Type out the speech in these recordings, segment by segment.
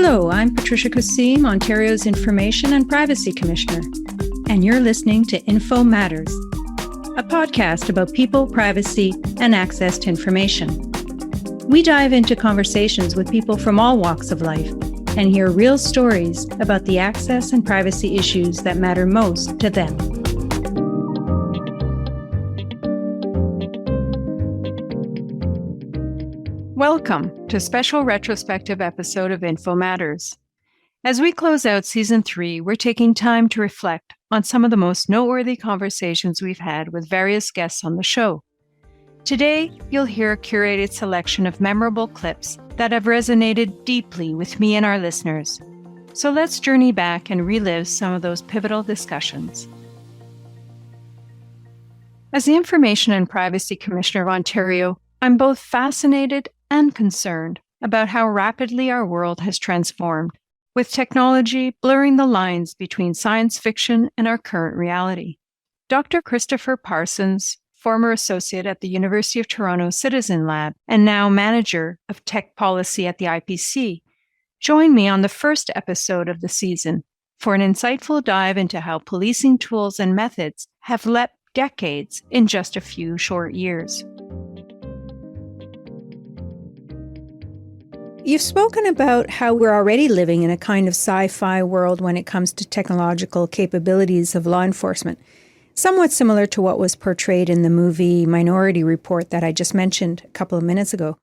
Hello, I'm Patricia Kassim, Ontario's Information and Privacy Commissioner, and you're listening to Info Matters, a podcast about people, privacy, and access to information. We dive into conversations with people from all walks of life and hear real stories about the access and privacy issues that matter most to them. Welcome to a special retrospective episode of Info Matters. As we close out Season 3, we're taking time to reflect on some of the most noteworthy conversations we've had with various guests on the show. Today, you'll hear a curated selection of memorable clips that have resonated deeply with me and our listeners. So let's journey back and relive some of those pivotal discussions. As the Information and Privacy Commissioner of Ontario, I'm both fascinated and concerned about how rapidly our world has transformed, with technology blurring the lines between science fiction and our current reality. Dr. Christopher Parsons, former associate at the University of Toronto Citizen Lab and now manager of tech policy at the IPC, joined me on the first episode of the season for an insightful dive into how policing tools and methods have leapt decades in just a few short years. You've spoken about how we're already living in a kind of sci-fi world when it comes to technological capabilities of law enforcement, somewhat similar to what was portrayed in the movie Minority Report that I just mentioned a couple of minutes ago.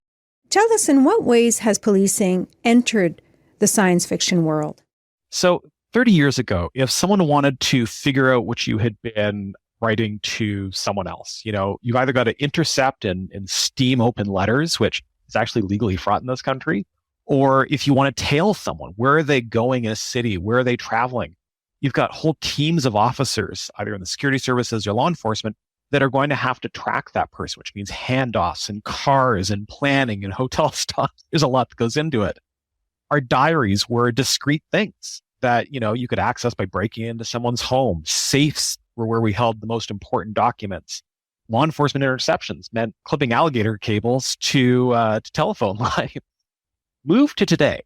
Tell us, in what ways has policing entered the science fiction world? So 30 years ago, if someone wanted to figure out what you had been writing to someone else, you've either got to intercept and steam open letters, which is actually legally fraught in this country, or if you want to tail someone, where are they going in a city? Where are they traveling? You've got whole teams of officers, either in the security services or law enforcement, that are going to have to track that person, which means handoffs and cars and planning and hotel stuff. There's a lot that goes into it. Our diaries were discrete things that, you could access by breaking into someone's home. Safes were where we held the most important documents. Law enforcement interceptions meant clipping alligator cables to telephone lines. Move to today.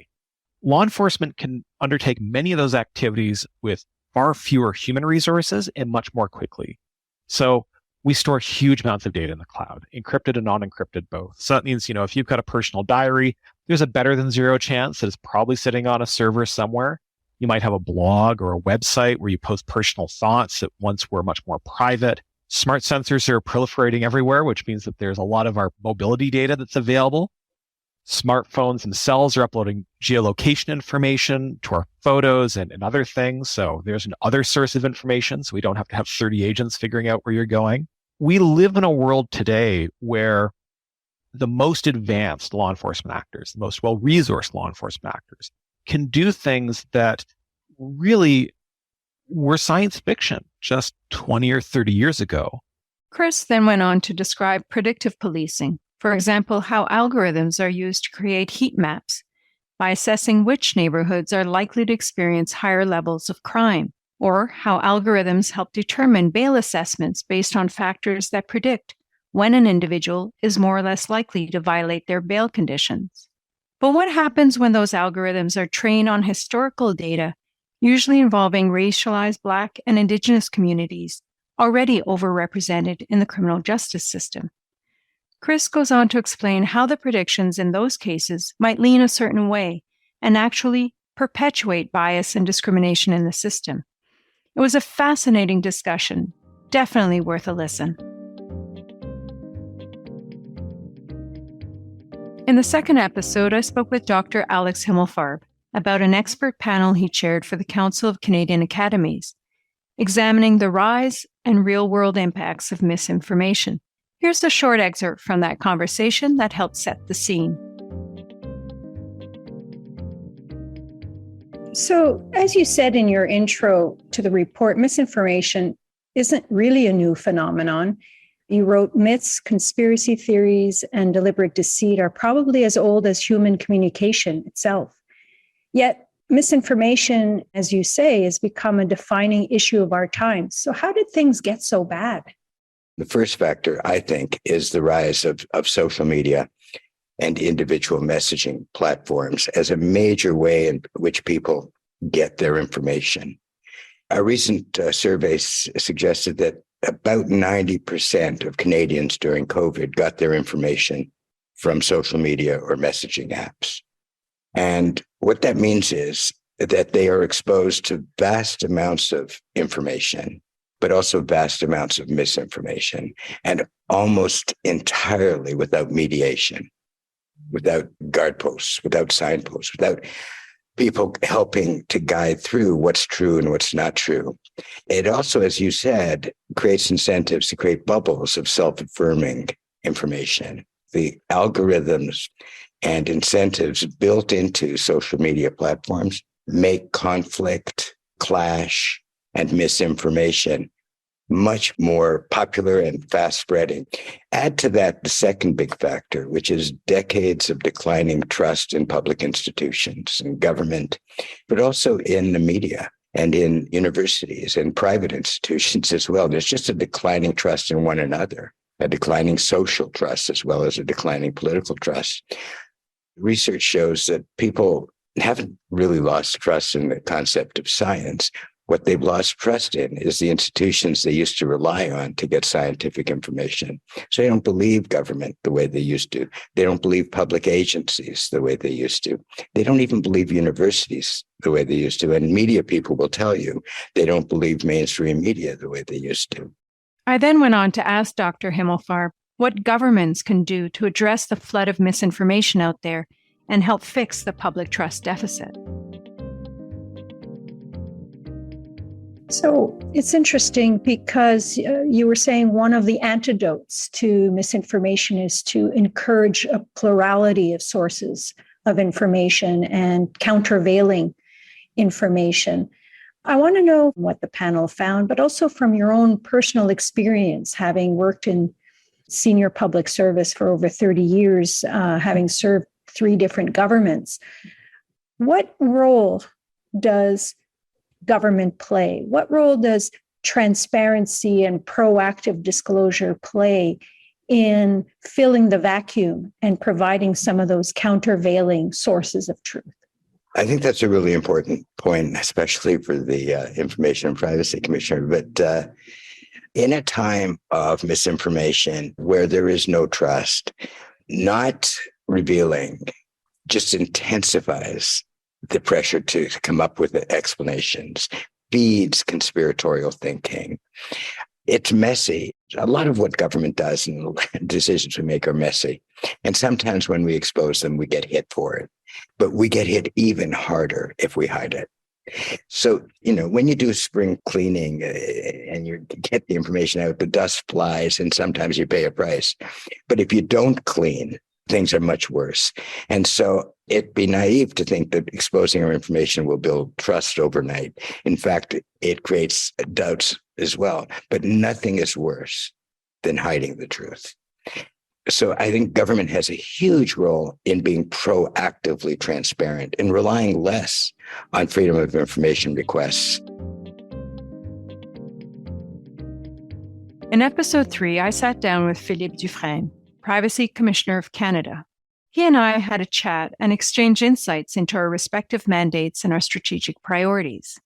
Law enforcement can undertake many of those activities with far fewer human resources and much more quickly. So we store huge amounts of data in the cloud, encrypted and non-encrypted both. So that means, if you've got a personal diary, there's a better than zero chance that it's probably sitting on a server somewhere. You might have a blog or a website where you post personal thoughts that once were much more private. Smart sensors are proliferating everywhere, which means that there's a lot of our mobility data that's available. Smartphones themselves are uploading geolocation information to our photos and other things. So there's an other source of information, so we don't have to have 30 agents figuring out where you're going. We live in a world today where the most advanced law enforcement actors, the most well-resourced law enforcement actors, can do things that really were science fiction just 20 or 30 years ago. Chris then went on to describe predictive policing. For example, how algorithms are used to create heat maps by assessing which neighborhoods are likely to experience higher levels of crime, or how algorithms help determine bail assessments based on factors that predict when an individual is more or less likely to violate their bail conditions. But what happens when those algorithms are trained on historical data, usually involving racialized Black and Indigenous communities already overrepresented in the criminal justice system? Chris goes on to explain how the predictions in those cases might lean a certain way and actually perpetuate bias and discrimination in the system. It was a fascinating discussion, definitely worth a listen. In the second episode, I spoke with Dr. Alex Himmelfarb about an expert panel he chaired for the Council of Canadian Academies, examining the rise and real-world impacts of misinformation. Here's a short excerpt from that conversation that helped set the scene. So, as you said in your intro to the report, misinformation isn't really a new phenomenon. You wrote myths, conspiracy theories, and deliberate deceit are probably as old as human communication itself. Yet, misinformation, as you say, has become a defining issue of our time. So how did things get so bad? The first factor, I think, is the rise of social media. and individual messaging platforms as a major way in which people get their information. A recent survey suggested that about 90% of Canadians during COVID got their information from social media or messaging apps. And what that means is that they are exposed to vast amounts of information, but also vast amounts of misinformation, and almost entirely without mediation, without guardposts, without signposts, without people helping to guide through what's true and what's not true. It also, as you said, creates incentives to create bubbles of self-affirming information. The algorithms and incentives built into social media platforms make conflict, clash, and misinformation much more popular and fast spreading. Add to that the second big factor, which is decades of declining trust in public institutions and government, but also in the media and in universities and private institutions as well. There's just a declining trust in one another, a declining social trust, as well as a declining political trust. Research shows that people haven't really lost trust in the concept of science. What they've lost trust in is the institutions they used to rely on to get scientific information. So they don't believe government the way they used to. They don't believe public agencies the way they used to. They don't even believe universities the way they used to. And media people will tell you they don't believe mainstream media the way they used to. I then went on to ask Dr. Himmelfarb what governments can do to address the flood of misinformation out there and help fix the public trust deficit. So it's interesting because you were saying one of the antidotes to misinformation is to encourage a plurality of sources of information and countervailing information. I want to know what the panel found, but also from your own personal experience, having worked in senior public service for over 30 years, having served 3 different governments. What role does government play? What role does transparency and proactive disclosure play in filling the vacuum and providing some of those countervailing sources of truth? I think that's a really important point, especially for the Information and Privacy Commissioner. But in a time of misinformation where there is no trust, not revealing just intensifies the pressure to come up with explanations, feeds conspiratorial thinking. It's messy. A lot of what government does and decisions we make are messy. And sometimes when we expose them, we get hit for it. But we get hit even harder if we hide it. So, when you do spring cleaning and you get the information out, the dust flies and sometimes you pay a price. But if you don't clean, things are much worse. And so it'd be naive to think that exposing our information will build trust overnight. In fact, it creates doubts as well. But nothing is worse than hiding the truth. So I think government has a huge role in being proactively transparent and relying less on freedom of information requests. In episode 3, I sat down with Philippe Dufresne, Privacy Commissioner of Canada. He and I had a chat and exchanged insights into our respective mandates and our strategic priorities.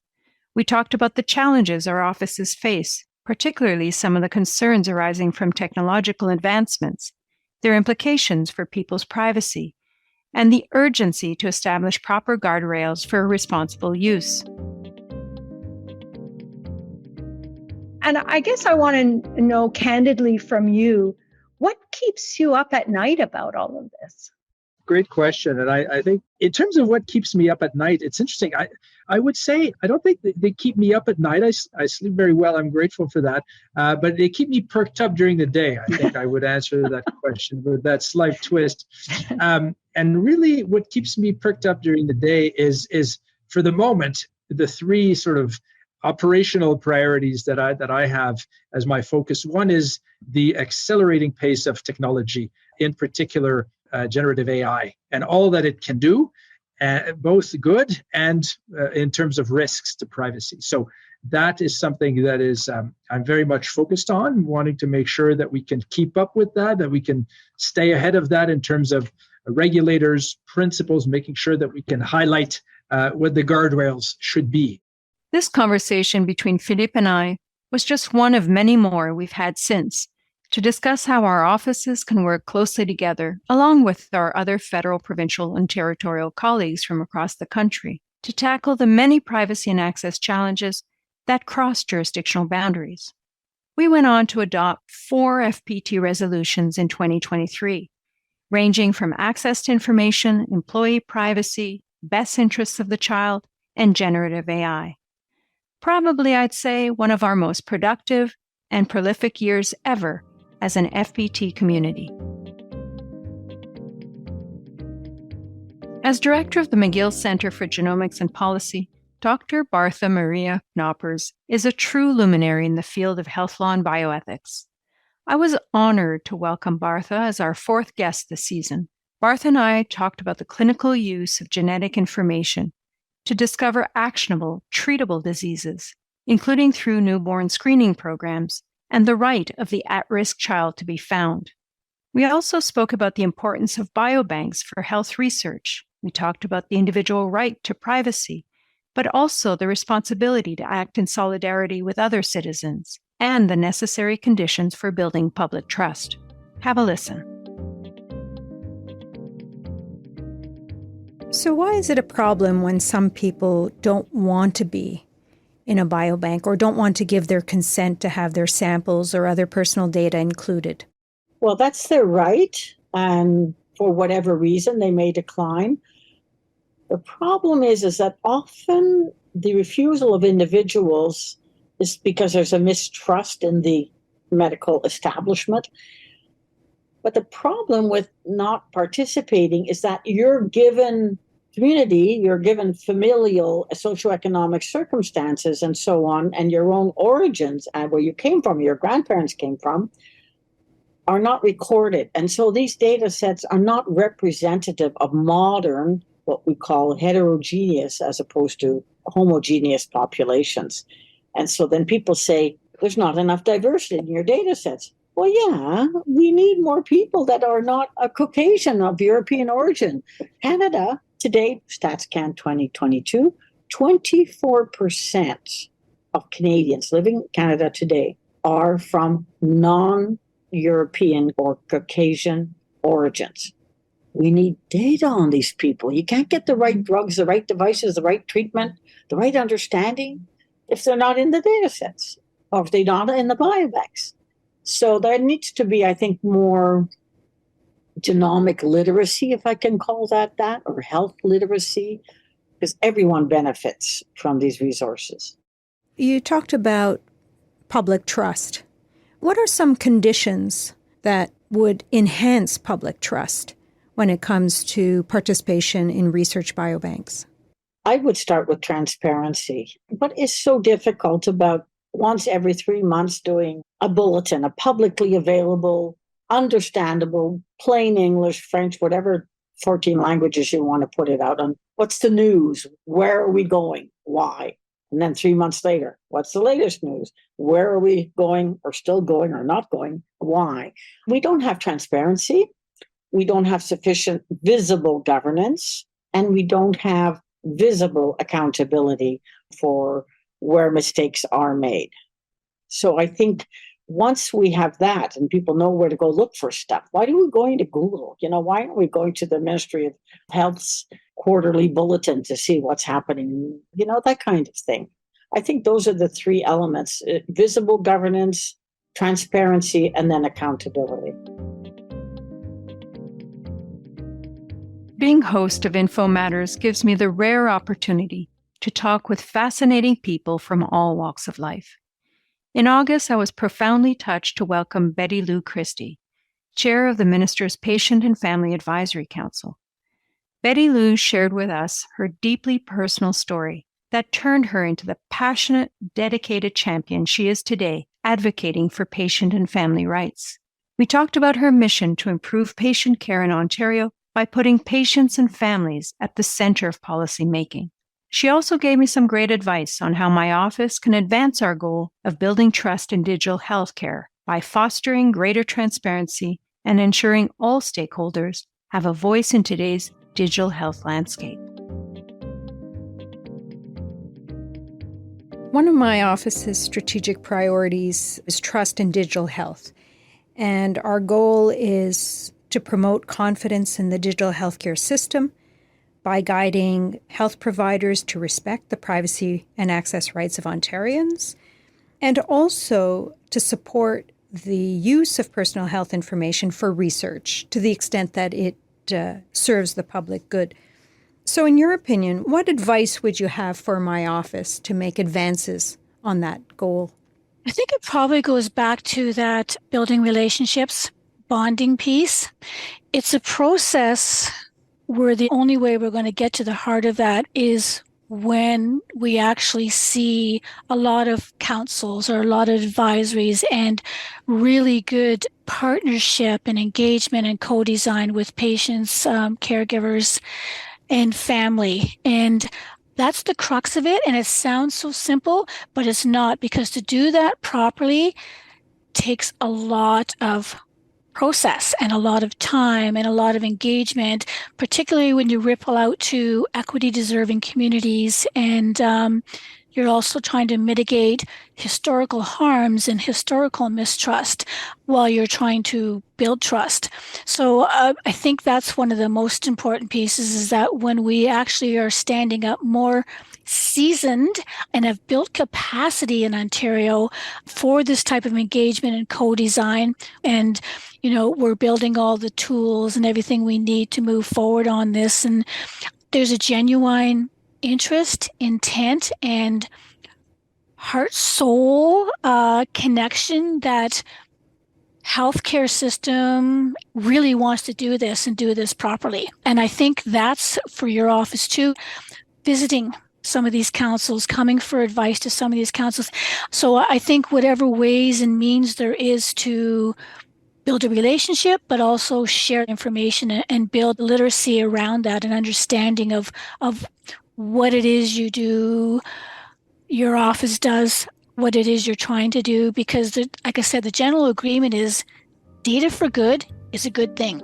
We talked about the challenges our offices face, particularly some of the concerns arising from technological advancements, their implications for people's privacy, and the urgency to establish proper guardrails for responsible use. And I guess I want to know candidly from you, what keeps you up at night about all of this? Great question. And I think in terms of what keeps me up at night, it's interesting. I would say I don't think they keep me up at night. I sleep very well. I'm grateful for that. But they keep me perked up during the day. I think I would answer that question with that slight twist. And really what keeps me perked up during the day is for the moment, the 3 sort of operational priorities that I have as my focus. One is the accelerating pace of technology, in particular generative AI, and all that it can do, both good and in terms of risks to privacy. So that is something that is I'm very much focused on, wanting to make sure that we can keep up with that we can stay ahead of that in terms of regulators, principles, making sure that we can highlight what the guardrails should be. This conversation between Philippe and I was just one of many more we've had since to discuss how our offices can work closely together, along with our other federal, provincial, and territorial colleagues from across the country, to tackle the many privacy and access challenges that cross jurisdictional boundaries. We went on to adopt 4 FPT resolutions in 2023, ranging from access to information, employee privacy, best interests of the child, and generative AI. Probably, I'd say, one of our most productive and prolific years ever as an FPT community. As director of the McGill Center for Genomics and Policy, Dr. Bartha Maria Knoppers is a true luminary in the field of health law and bioethics. I was honored to welcome Bartha as our 4th guest this season. Bartha and I talked about the clinical use of genetic information to discover actionable, treatable diseases, including through newborn screening programs, and the right of the at-risk child to be found. We also spoke about the importance of biobanks for health research. We talked about the individual right to privacy, but also the responsibility to act in solidarity with other citizens, and the necessary conditions for building public trust. Have a listen. So why is it a problem when some people don't want to be in a biobank or don't want to give their consent to have their samples or other personal data included? Well, that's their right, and for whatever reason, they may decline. The problem is that often the refusal of individuals is because there's a mistrust in the medical establishment. But the problem with not participating is that you're given community, you're given familial, socioeconomic circumstances and so on, and your own origins and where you came from, your grandparents came from, are not recorded. And so these data sets are not representative of modern, what we call heterogeneous as opposed to homogeneous populations. And so then people say, there's not enough diversity in your data sets. Well, yeah, we need more people that are not a Caucasian of European origin. Canada, today, StatsCan 2022, 24% of Canadians living in Canada today are from non-European or Caucasian origins. We need data on these people. You can't get the right drugs, the right devices, the right treatment, the right understanding if they're not in the data sets or if they're not in the biobanks. So there needs to be, I think, more genomic literacy, if I can call that, or health literacy, because everyone benefits from these resources. You talked about public trust. What are some conditions that would enhance public trust when it comes to participation in research biobanks? I would start with transparency. What is so difficult about once every 3 months doing a bulletin, a publicly available, understandable, plain English, French, whatever 14 languages you want to put it out on? What's the news? Where are we going? Why? And then 3 months later, what's the latest news? Where are we going or still going or not going? Why? We don't have transparency. We don't have sufficient visible governance, and we don't have visible accountability for where mistakes are made. So I think once we have that and people know where to go look for stuff, why are we going to Google? Why aren't we going to the Ministry of Health's quarterly bulletin to see what's happening? That kind of thing. I think those are the 3 elements: visible governance, transparency, and then accountability. Being host of Info Matters gives me the rare opportunity to talk with fascinating people from all walks of life. In August, I was profoundly touched to welcome Betty Lou Christie, chair of the Minister's Patient and Family Advisory Council. Betty Lou shared with us her deeply personal story that turned her into the passionate, dedicated champion she is today, advocating for patient and family rights. We talked about her mission to improve patient care in Ontario by putting patients and families at the center of policy making. She also gave me some great advice on how my office can advance our goal of building trust in digital healthcare by fostering greater transparency and ensuring all stakeholders have a voice in today's digital health landscape. One of my office's strategic priorities is trust in digital health. And our goal is to promote confidence in the digital healthcare system by guiding health providers to respect the privacy and access rights of Ontarians, and also to support the use of personal health information for research to the extent that it serves the public good. So in your opinion, what advice would you have for my office to make advances on that goal? I think it probably goes back to that building relationships, bonding piece. It's a process where the only way we're going to get to the heart of that is when we actually see a lot of councils or a lot of advisories and really good partnership and engagement and co-design with patients, caregivers, and family. And that's the crux of it. And it sounds so simple, but it's not, because to do that properly takes a lot of process and a lot of time and a lot of engagement, particularly when you ripple out to equity deserving communities. And you're also trying to mitigate historical harms and historical mistrust while you're trying to build trust. So I think that's one of the most important pieces, is that when we actually are standing up more seasoned and have built capacity in Ontario for this type of engagement and co-design, and we're building all the tools and everything we need to move forward on this, and there's a genuine interest, intent, and heart-soul connection that healthcare system really wants to do this and do this properly. And I think that's for your office too, visiting some of these councils, coming for advice to some of these councils. So I think whatever ways and means there is to build a relationship, but also share information and build literacy around that and understanding of what it is you do, your office does, what it is you're trying to do. Because, like I said, the general agreement is data for good is a good thing.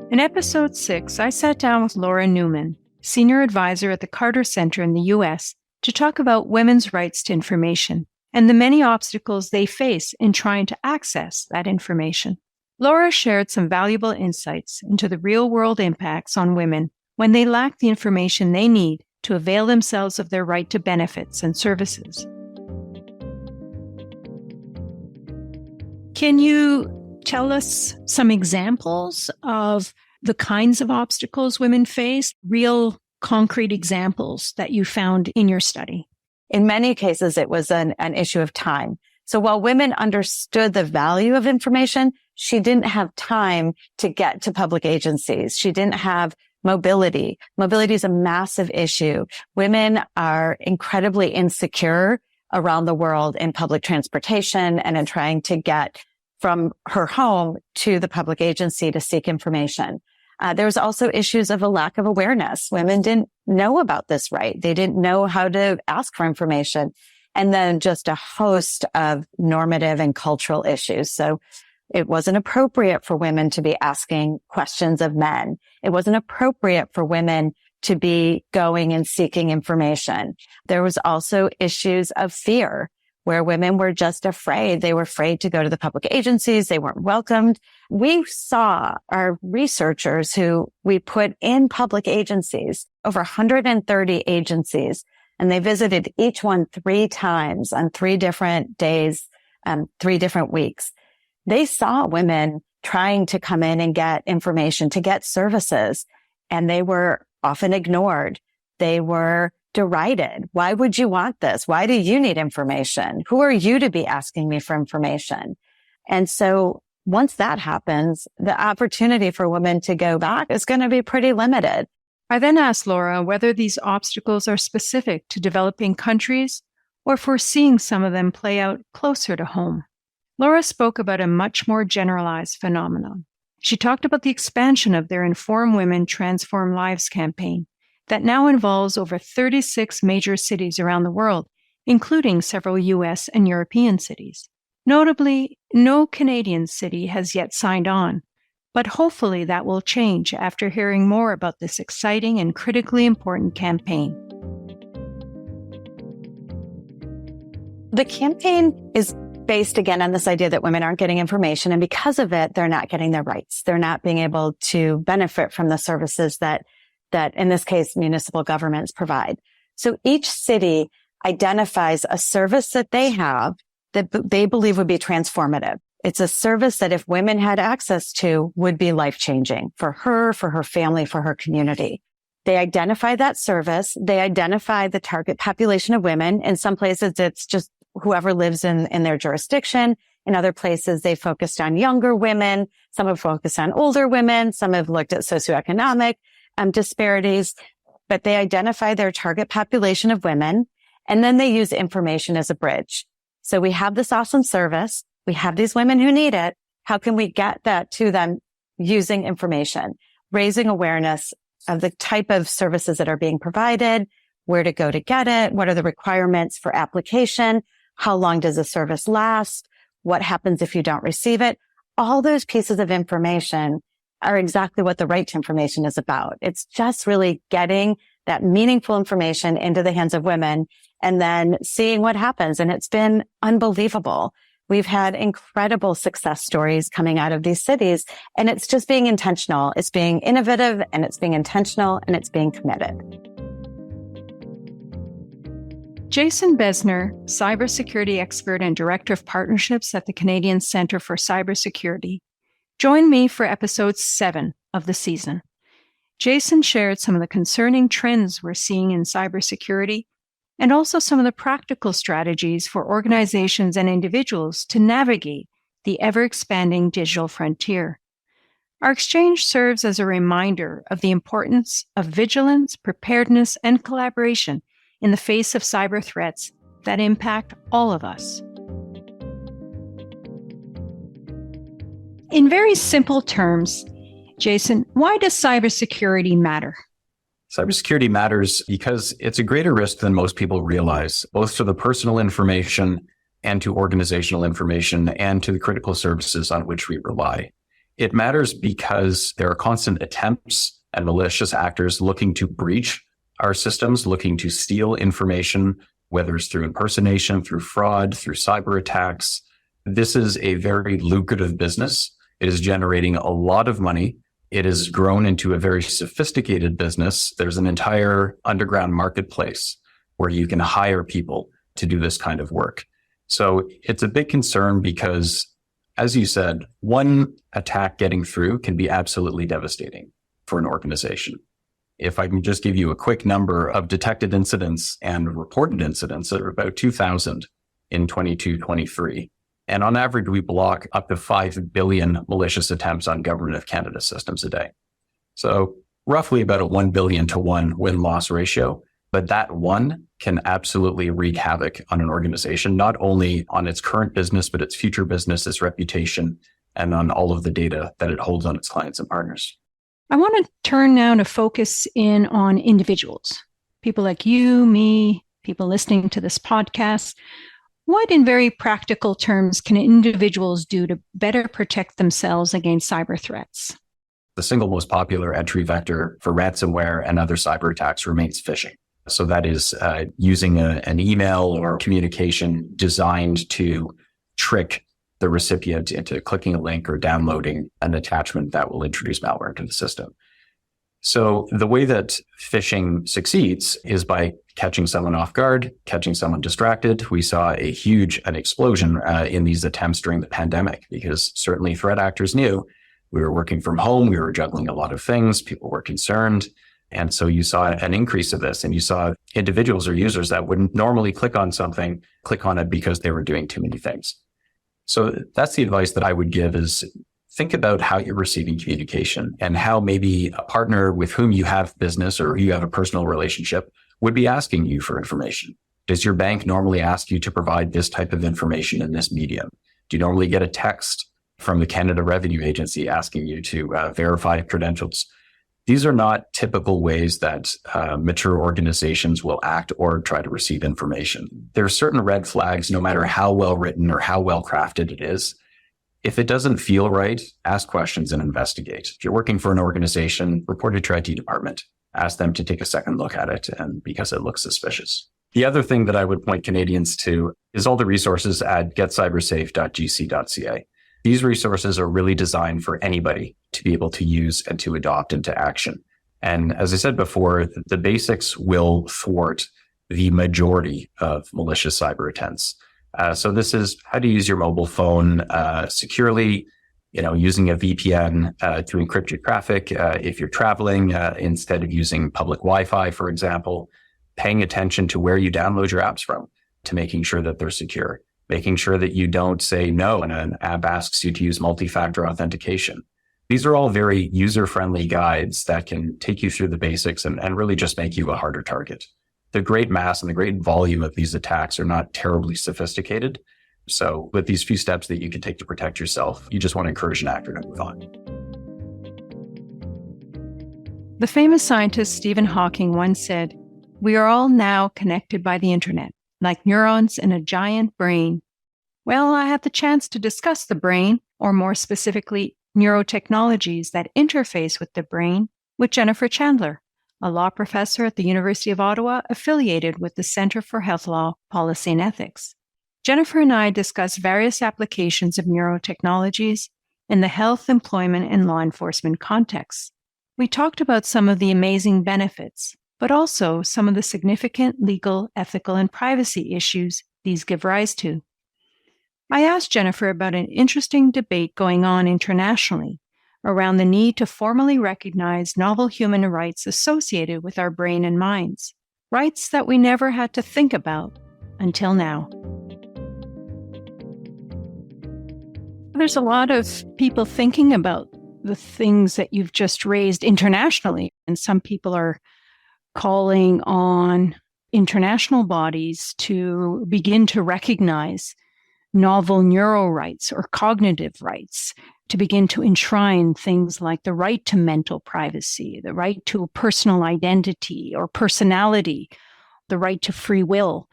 In episode 6, I sat down with Laura Newman, senior advisor at the Carter Center in the U.S., to talk about women's rights to information and the many obstacles they face in trying to access that information. Laura shared some valuable insights into the real-world impacts on women when they lack the information they need to avail themselves of their right to benefits and services. Can you tell us some examples of the kinds of obstacles women face, real concrete examples that you found in your study? In many cases, it was an issue of time. So while women understood the value of information, she didn't have time to get to public agencies. She didn't have mobility. Mobility is a massive issue. Women are incredibly insecure around the world in public transportation and in trying to get from her home to the public agency to seek information. There was also issues of a lack of awareness. Women didn't know about this right. They didn't know how to ask for information. And then just a host of normative and cultural issues. So it wasn't appropriate for women to be asking questions of men. It wasn't appropriate for women to be going and seeking information. There was also issues of fear, where women were just afraid. They were afraid to go to the public agencies. They weren't welcomed. We saw our researchers who we put in public agencies, over 130 agencies, and they visited each one 3 times on 3 different days, 3 different weeks. They saw women trying to come in and get information, to get services, and they were often ignored. They were derided. Why would you want this? Why do you need information? Who are you to be asking me for information? And so once that happens, the opportunity for women to go back is going to be pretty limited. I then asked Laura whether these obstacles are specific to developing countries or if we're seeing some of them play out closer to home. Laura spoke about a much more generalized phenomenon. She talked about the expansion of their Inform Women, Transform Lives campaign that now involves over 36 major cities around the world, including several U.S. and European cities. Notably, no Canadian city has yet signed on, but hopefully that will change after hearing more about this exciting and critically important campaign. The campaign is based again on this idea that women aren't getting information, and because of it, they're not getting their rights. They're not being able to benefit from the services that in this case, municipal governments provide. So each city identifies a service that they have that they believe would be transformative. It's a service that if women had access to would be life-changing for her family, for her community. They identify that service. They identify the target population of women. In some places, it's just whoever lives in their jurisdiction. In other places, they focused on younger women. Some have focused on older women. Some have looked at socioeconomic disparities, but they identify their target population of women, and then they use information as a bridge. So we have this awesome service. We have these women who need it. How can we get that to them using information, raising awareness of the type of services that are being provided, where to go to get it, what are the requirements for application, how long does the service last, what happens if you don't receive it. All those pieces of information are exactly what the right to information is about. It's just really getting that meaningful information into the hands of women and then seeing what happens. And it's been unbelievable. We've had incredible success stories coming out of these cities, and it's just being intentional. It's being innovative, and it's being intentional, and it's being committed. Jason Besner, cybersecurity expert and director of partnerships at the Canadian Centre for Cybersecurity, joined me for episode 7 of the season. Jason shared some of the concerning trends we're seeing in cybersecurity and also some of the practical strategies for organizations and individuals to navigate the ever-expanding digital frontier. Our exchange serves as a reminder of the importance of vigilance, preparedness, and collaboration in the face of cyber threats that impact all of us. In very simple terms, Jason, why does cybersecurity matter? Cybersecurity matters because it's a greater risk than most people realize, both to the personal information and to organizational information and to the critical services on which we rely. It matters because there are constant attempts and malicious actors looking to breach our systems, looking to steal information, whether it's through impersonation, through fraud, through cyber attacks. This is a very lucrative business. It is generating a lot of money. It has grown into a very sophisticated business. There's an entire underground marketplace where you can hire people to do this kind of work. So it's a big concern because, as you said, one attack getting through can be absolutely devastating for an organization. If I can just give you a quick number of detected incidents and reported incidents, that are about 2,000 in 22-23. And on average, we block up to 5 billion malicious attempts on Government of Canada systems a day. So roughly about a 1 billion to 1 win-loss ratio. But that one can absolutely wreak havoc on an organization, not only on its current business, but its future business, its reputation, and on all of the data that it holds on its clients and partners. I want to turn now to focus in on individuals, people like you, me, people listening to this podcast. What, in very practical terms, can individuals do to better protect themselves against cyber threats? The single most popular entry vector for ransomware and other cyber attacks remains phishing. So that is using an email or communication designed to trick the recipient into clicking a link or downloading an attachment that will introduce malware into the system. So the way that phishing succeeds is by catching someone off guard, catching someone distracted. We saw an explosion in these attempts during the pandemic, because certainly threat actors knew we were working from home. We were juggling a lot of things. People were concerned. And so you saw an increase of this, and you saw individuals or users that wouldn't normally click on something, click on it because they were doing too many things. So that's the advice that I would give, is think about how you're receiving communication and how maybe a partner with whom you have business or you have a personal relationship would be asking you for information. Does your bank normally ask you to provide this type of information in this medium? Do you normally get a text from the Canada Revenue Agency asking you to verify credentials? These are not typical ways that mature organizations will act or try to receive information. There are certain red flags, no matter how well written or how well crafted it is. If it doesn't feel right, ask questions and investigate. If you're working for an organization, report it to your IT department. Ask them to take a second look at it, and because it looks suspicious. The other thing that I would point Canadians to is all the resources at getcybersafe.gc.ca. These resources are really designed for anybody to be able to use and to adopt into action. And as I said before, the basics will thwart the majority of malicious cyber attempts. So this is how to use your mobile phone securely, using a VPN to encrypt your traffic if you're traveling instead of using public Wi-Fi, for example, paying attention to where you download your apps from to making sure that they're secure, making sure that you don't say no when an app asks you to use multi-factor authentication. These are all very user-friendly guides that can take you through the basics and really just make you a harder target. The great mass and the great volume of these attacks are not terribly sophisticated. So with these few steps that you can take to protect yourself, you just want to encourage an actor to move on. The famous scientist Stephen Hawking once said, "We are all now connected by the internet, like neurons in a giant brain." Well, I had the chance to discuss the brain, or more specifically, neurotechnologies that interface with the brain, with Jennifer Chandler, a law professor at the University of Ottawa affiliated with the Centre for Health Law, Policy and Ethics. Jennifer and I discussed various applications of neurotechnologies in the health, employment, and law enforcement contexts. We talked about some of the amazing benefits, but also some of the significant legal, ethical, and privacy issues these give rise to. I asked Jennifer about an interesting debate going on internationally around the need to formally recognize novel human rights associated with our brain and minds, rights that we never had to think about until now. There's a lot of people thinking about the things that you've just raised internationally, and some people are calling on international bodies to begin to recognize novel neuro rights or cognitive rights, to begin to enshrine things like the right to mental privacy, the right to a personal identity or personality, the right to free will.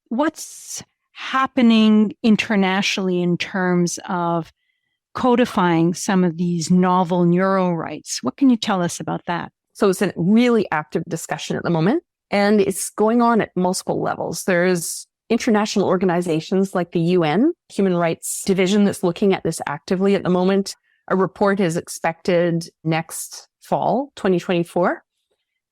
What's happening internationally in terms of codifying some of these novel neuro rights? What can you tell us about that? So it's a really active discussion at the moment, and it's going on at multiple levels. There's international organizations like the UN Human Rights Division that's looking at this actively at the moment. A report is expected next fall, 2024.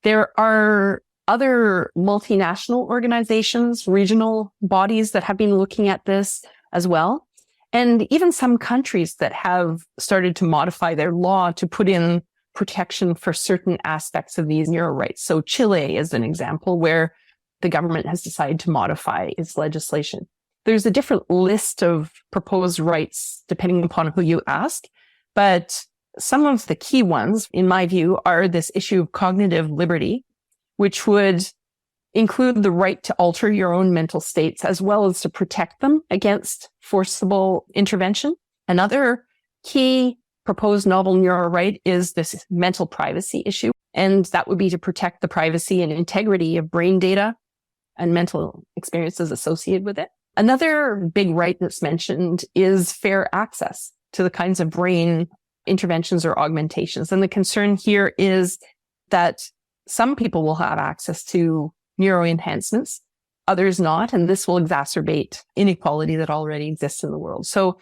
There are other multinational organizations, regional bodies that have been looking at this as well. And even some countries that have started to modify their law to put in protection for certain aspects of these neuro rights. So Chile is an example where the government has decided to modify its legislation. There's a different list of proposed rights depending upon who you ask, but some of the key ones, in my view, are this issue of cognitive liberty, which would include the right to alter your own mental states as well as to protect them against forcible intervention. Another key proposed novel neuro right is this mental privacy issue, and that would be to protect the privacy and integrity of brain data and mental experiences associated with it. Another big right that's mentioned is fair access to the kinds of brain interventions or augmentations. And the concern here is that some people will have access to neuro enhancements, others not, and this will exacerbate inequality that already exists in the world. So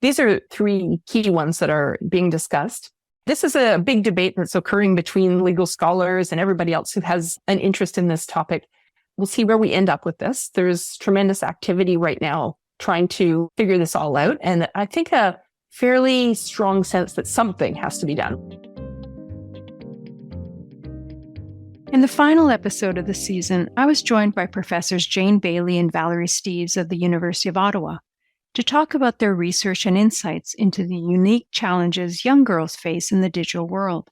these are three key ones that are being discussed. This is a big debate that's occurring between legal scholars and everybody else who has an interest in this topic. We'll see where we end up with this. There's tremendous activity right now trying to figure this all out. And I think a fairly strong sense that something has to be done. In the final episode of the season, I was joined by Professors Jane Bailey and Valerie Steeves of the University of Ottawa to talk about their research and insights into the unique challenges young girls face in the digital world.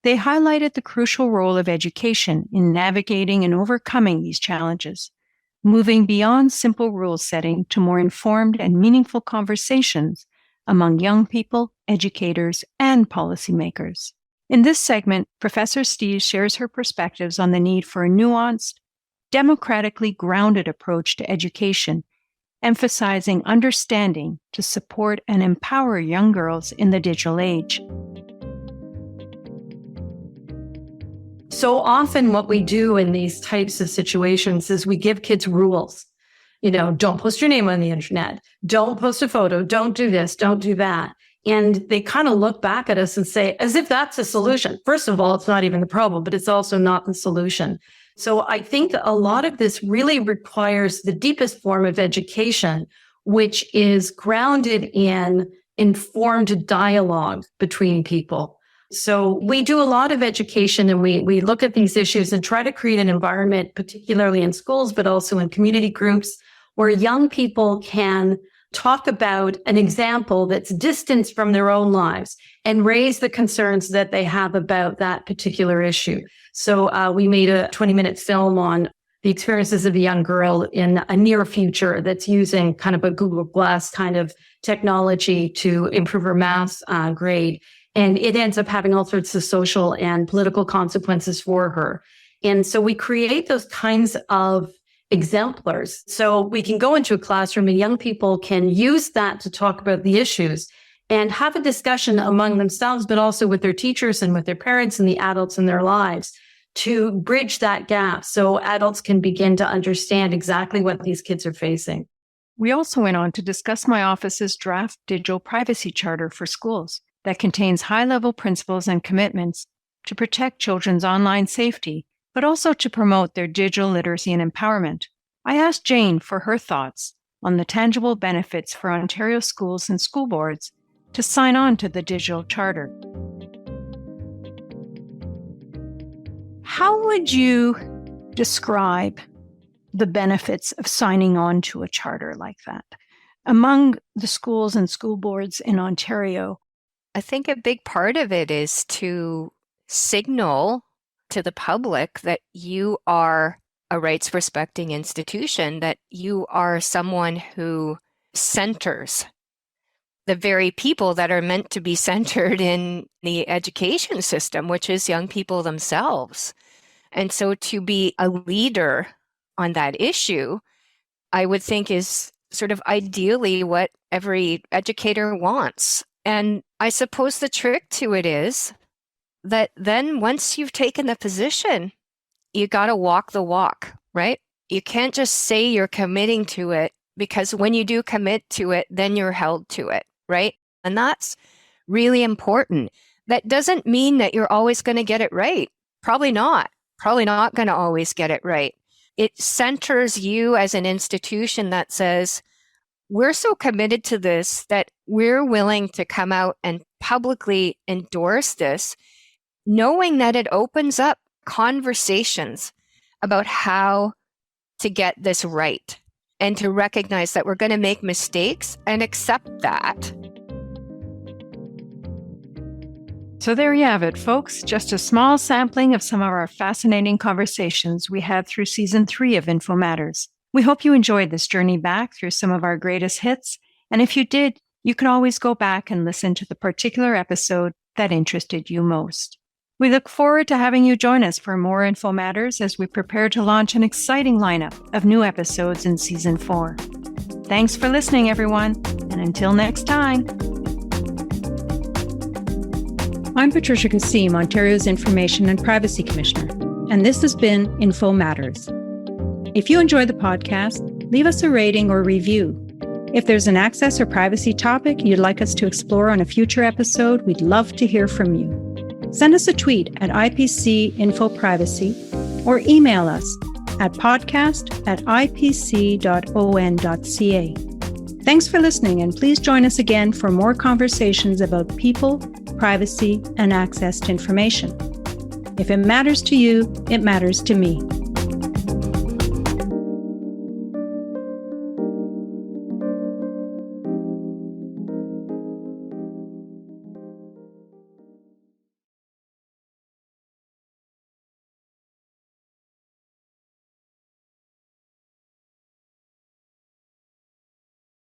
They highlighted the crucial role of education in navigating and overcoming these challenges, moving beyond simple rule setting to more informed and meaningful conversations among young people, educators, and policymakers. In this segment, Professor Steeves shares her perspectives on the need for a nuanced, democratically grounded approach to education, emphasizing understanding to support and empower young girls in the digital age. So often what we do in these types of situations is we give kids rules. Don't post your name on the internet. Don't post a photo. Don't do this. Don't do that. And they kind of look back at us and say, as if that's a solution. First of all, it's not even the problem, but it's also not the solution. So I think that a lot of this really requires the deepest form of education, which is grounded in informed dialogue between people. So we do a lot of education and we look at these issues and try to create an environment, particularly in schools, but also in community groups, where young people can talk about an example that's distanced from their own lives and raise the concerns that they have about that particular issue. So we made a 20-minute film on the experiences of a young girl in a near future that's using kind of a Google Glass kind of technology to improve her math grade. And it ends up having all sorts of social and political consequences for her. And so we create those kinds of exemplars. So we can go into a classroom and young people can use that to talk about the issues and have a discussion among themselves, but also with their teachers and with their parents and the adults in their lives to bridge that gap so adults can begin to understand exactly what these kids are facing. We also went on to discuss my office's draft digital privacy charter for schools that contains high-level principles and commitments to protect children's online safety, but also to promote their digital literacy and empowerment. I asked Jane for her thoughts on the tangible benefits for Ontario schools and school boards to sign on to the digital charter. How would you describe the benefits of signing on to a charter like that among the schools and school boards in Ontario? I think a big part of it is to signal to the public that you are a rights-respecting institution, that you are someone who centers the very people that are meant to be centered in the education system, which is young people themselves. And so to be a leader on that issue, I would think is sort of ideally what every educator wants. And I suppose the trick to it is that then once you've taken the position, you got to walk the walk, right? You can't just say you're committing to it, because when you do commit to it, then you're held to it, right? And that's really important. That doesn't mean that you're always going to get it right. Probably not going to always get it right. It centers you as an institution that says, we're so committed to this that we're willing to come out and publicly endorse this, knowing that it opens up conversations about how to get this right and to recognize that we're going to make mistakes and accept that. So there you have it, folks. Just a small sampling of some of our fascinating conversations we had through Season 3 of Info Matters. We hope you enjoyed this journey back through some of our greatest hits. And if you did, you can always go back and listen to the particular episode that interested you most. We look forward to having you join us for more Info Matters as we prepare to launch an exciting lineup of new episodes in Season 4. Thanks for listening, everyone, and until next time. I'm Patricia Kassim, Ontario's Information and Privacy Commissioner, and this has been Info Matters. If you enjoyed the podcast, leave us a rating or review. If there's an access or privacy topic you'd like us to explore on a future episode, we'd love to hear from you. Send us a tweet at IPC-InfoPrivacy or email us at podcast@ipc.on.ca. Thanks for listening, and please join us again for more conversations about people, privacy, and access to information. If it matters to you, it matters to me.